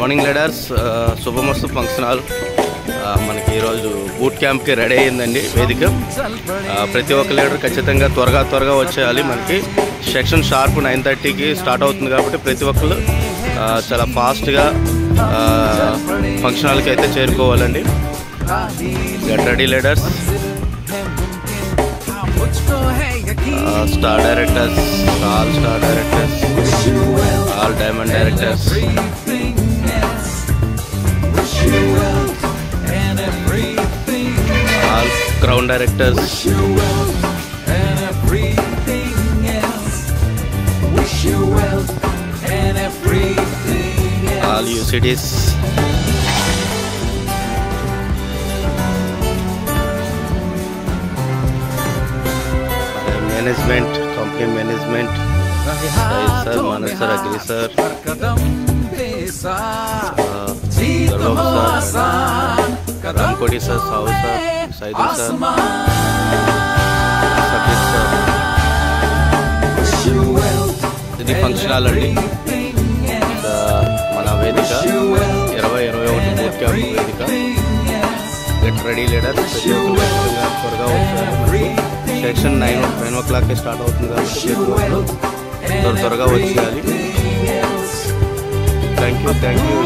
Morning leaders శుభమస్తు function hall మనకి ఈరోజు boot క్యాంప్కి రెడీ అయ్యిందండి వేదిక. ప్రతి ఒక్క లీడర్ ఖచ్చితంగా త్వరగా వచ్చేయాలి. మనకి సెక్షన్ షార్ప్ 9:30కి స్టార్ట్ అవుతుంది కాబట్టి ప్రతి ఒక్కరు చాలా ఫాస్ట్గా ఫంక్షన్ హాల్కి అయితే చేరుకోవాలండి. Get ready leaders. Star directors, all star directors, all diamond directors, all crown directors, all యూసిటీస్, management, company management, sir, Manoj sir, అగ్రి సార్, సార్, రామ్కోటి సార్, సావు sir, Saidul sir, Satish sir. ఇది ఫంక్షన్ హాల్ అండి. మన వేదిక 2021 బూట్ క్యాంప్ వేదిక. Get ready leaders. త్వరగా వచ్చారు. సెక్షన్ 9 o'clockకి స్టార్ట్ అవుతుంది కాబట్టి త్వరగా వచ్చేయాలి. Thank you.